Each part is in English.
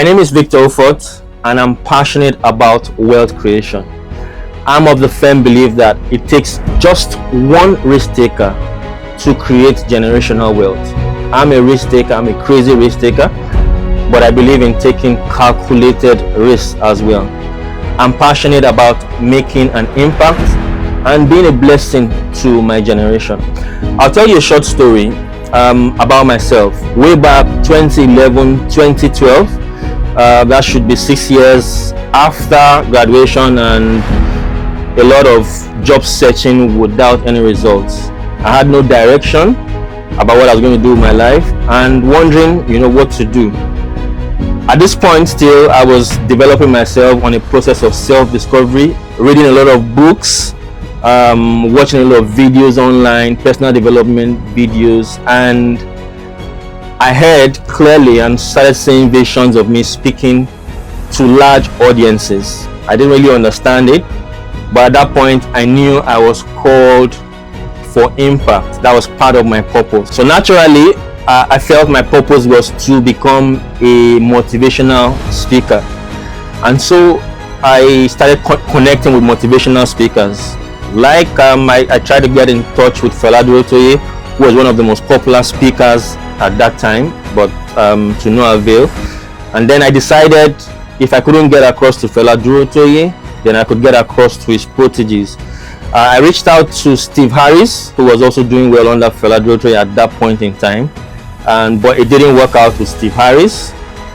My name is Victor Ufot, and I'm passionate about wealth creation. I'm of the firm belief that it takes just one risk taker to create generational wealth. I'm a risk taker, I'm a crazy risk taker, but I believe in taking calculated risks as well. I'm passionate about making an impact and being a blessing to my generation. I'll tell you a short story about myself. Way back 2011, 2012, that should be 6 years after graduation and a lot of job searching without any results. I had no direction about what I was going to do with my life and wondering, what to do. At this point still, I was developing myself on a process of self-discovery, reading a lot of books, watching a lot of videos online, personal development videos, and I heard clearly and started seeing visions of me speaking to large audiences. I didn't really understand it, but at that point I knew I was called for impact. That was part of my purpose. So naturally, I felt my purpose was to become a motivational speaker. And so I started connecting with motivational speakers. Like I tried to get in touch with Fela Durotoye, who was one of the most popular speakers at that time, but to no avail. And then I decided if I couldn't get across to Fela Durotoye, then I could get across to his proteges. I reached out to Steve Harris, who was also doing well under Fela Durotoye at that point in time, but it didn't work out with Steve Harris.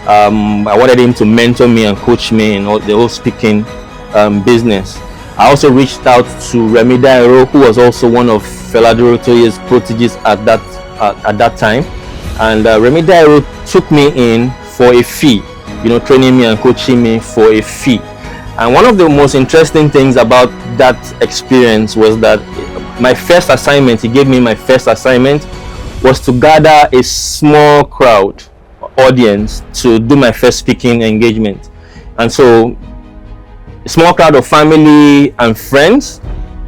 I wanted him to mentor me and coach me in the whole speaking business. I also reached out to Remi Dairo, who was also one of Fela Durotoye's proteges at that time, and Remi Dairo took me in for a fee, training me and coaching me for a fee. And one of the most interesting things about that experience was that my first assignment, he gave me my first assignment, was to gather a small crowd audience to do my first speaking engagement. And so a small crowd of family and friends,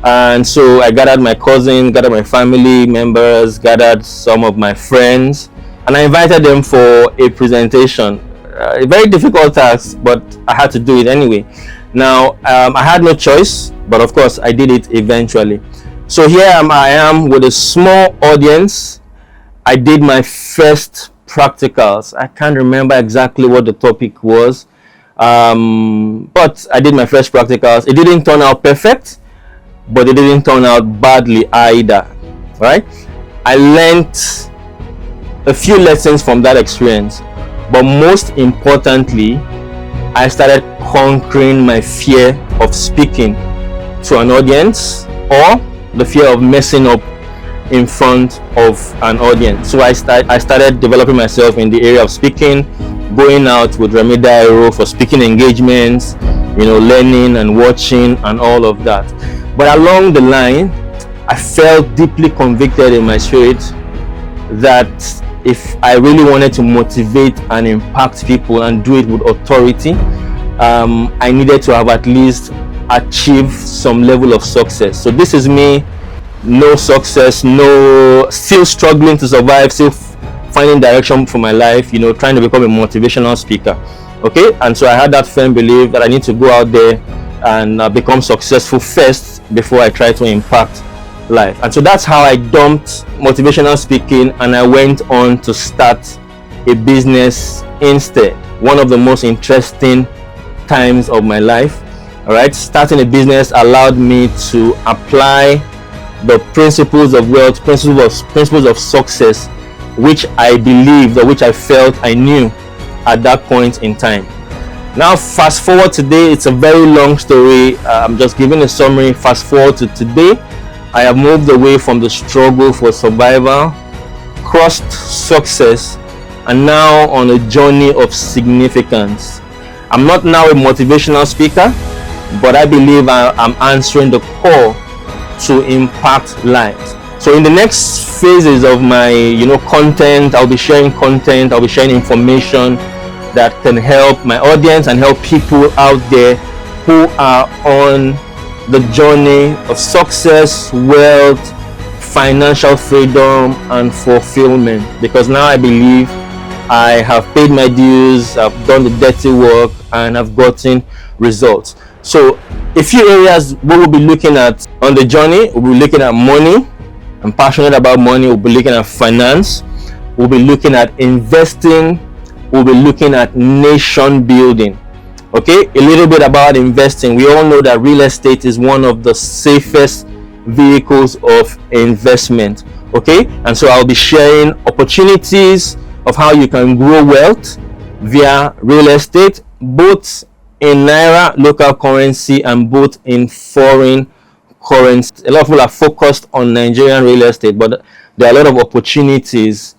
and so I gathered my cousin, gathered my family members, gathered some of my friends, and I invited them for a presentation. A very difficult task, but I had to do it anyway. Now I had no choice, but of course I did it eventually. So here I am with a small audience. I did my first practicals. I can't remember exactly what the topic was, but I did my first practicals. It didn't turn out perfect, but it didn't turn out badly either, right? I learned a few lessons from that experience, but most importantly, I started conquering my fear of speaking to an audience, or the fear of messing up in front of an audience. So I started developing myself in the area of speaking, going out with Remi Dairo for speaking engagements, learning and watching and all of that. But along the line, I felt deeply convicted in my spirit that if I really wanted to motivate and impact people and do it with authority, I needed to have at least achieved some level of success. So this is me, no success, still struggling to survive, still finding direction for my life, trying to become a motivational speaker. Okay, and so I had that firm belief that I need to go out there and become successful first before I try to impact life. And so that's how I dumped motivational speaking and I went on to start a business instead. One of the most interesting times of my life. All right, starting a business allowed me to apply the principles of wealth, principles of success, which I believed or which I felt I knew at that point in time. Now fast forward today, it's a very long story. I'm just giving a summary. Fast forward to today, I have moved away from the struggle for survival, crossed success, and now on a journey of significance. I'm not now a motivational speaker, but I believe I'm answering the call to impact lives. So in the next phases of my content, I'll be sharing content, I'll be sharing information that can help my audience and help people out there who are on the journey of success, wealth, financial freedom and fulfillment. Because now I believe I have paid my dues, I've done the dirty work, and I've gotten results. So a few areas we will be looking at on the journey. We'll be looking at money. I'm passionate about money. We'll be looking at finance. We'll be looking at investing. We'll be looking at nation building. Okay, a little bit about investing. We all know that real estate is one of the safest vehicles of investment. Okay, and so I'll be sharing opportunities of how you can grow wealth via real estate, both in naira, local currency, and both in foreign currency. A lot of people are focused on Nigerian real estate, but there are a lot of opportunities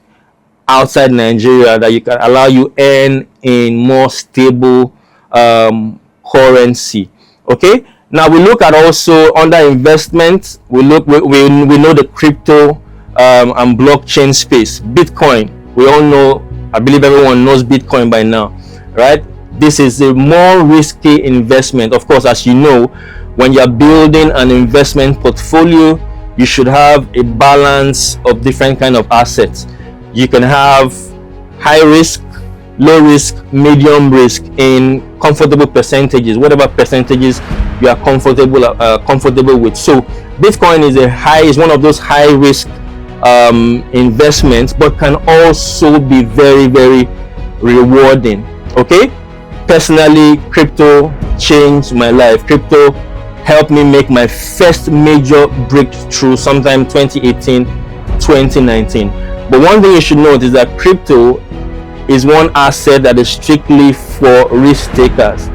outside Nigeria that you can allow you earn in more stable currency. Okay, now we look at also under investment. We know the crypto and blockchain space. Bitcoin, we all know, I believe everyone knows Bitcoin by now, right? This is a more risky investment. Of course, as you know, when you're building an investment portfolio, you should have a balance of different kind of assets. You can have high risk, low risk, medium risk in comfortable percentages, whatever percentages you are comfortable with. So Bitcoin is one of those high risk investments, but can also be very, very rewarding. Okay, personally, crypto changed my life. Crypto helped me make my first major breakthrough sometime 2018, 2019. But one thing you should note is that crypto is one asset that is strictly for risk takers,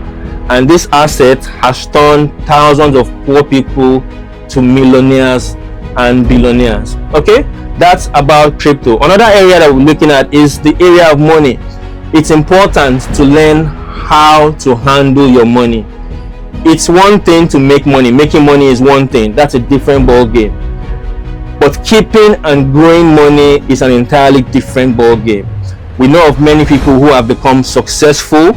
and this asset has turned thousands of poor people to millionaires and billionaires. Okay, that's about crypto. Another area that we're looking at is the area of money. It's important to learn how to handle your money. It's one thing to make money. Making money is one thing. That's a different ball game. But keeping and growing money is an entirely different ball game. We know of many people who have become successful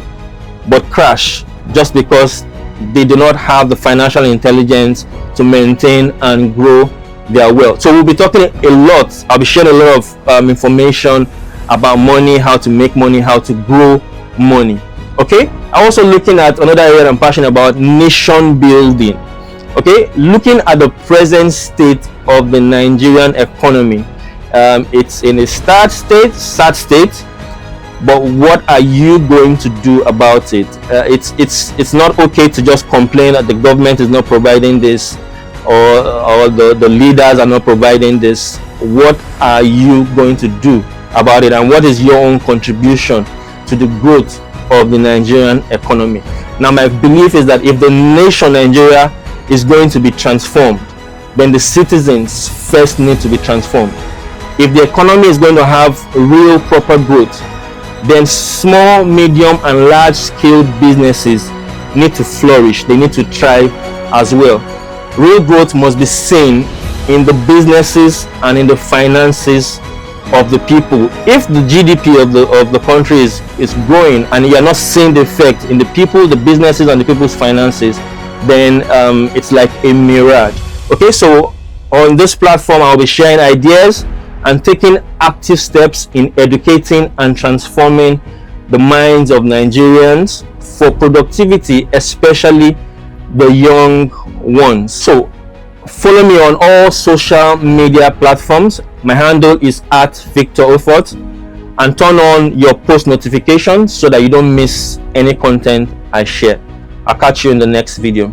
but crash just because they do not have the financial intelligence to maintain and grow their wealth. So we'll be talking a lot. I'll be sharing a lot of information about money, how to make money, how to grow money. Okay, I'm also looking at another area I'm passionate about, nation building. Okay, looking at the present state of the Nigerian economy. It's in a sad state, but what are you going to do about it? It's not okay to just complain that the government is not providing this, or the leaders are not providing this. What are you going to do about it, and what is your own contribution to the growth of the Nigerian economy? Now, my belief is that if the nation Nigeria is going to be transformed, then the citizens first need to be transformed. If the economy is going to have real proper growth, then small, medium, and large scale businesses need to flourish. They need to thrive as well. Real growth must be seen in the businesses and in the finances of the people. If the GDP of the country is growing and you are not seeing the effect in the people, the businesses, and the people's finances, then it's like a mirage. Okay, so on this platform I'll be sharing ideas and taking active steps in educating and transforming the minds of Nigerians for productivity, especially the young ones. So follow me on all social media platforms. My handle is @VictorUfot, and turn on your post notifications so that you don't miss any content I share. I'll catch you in the next video.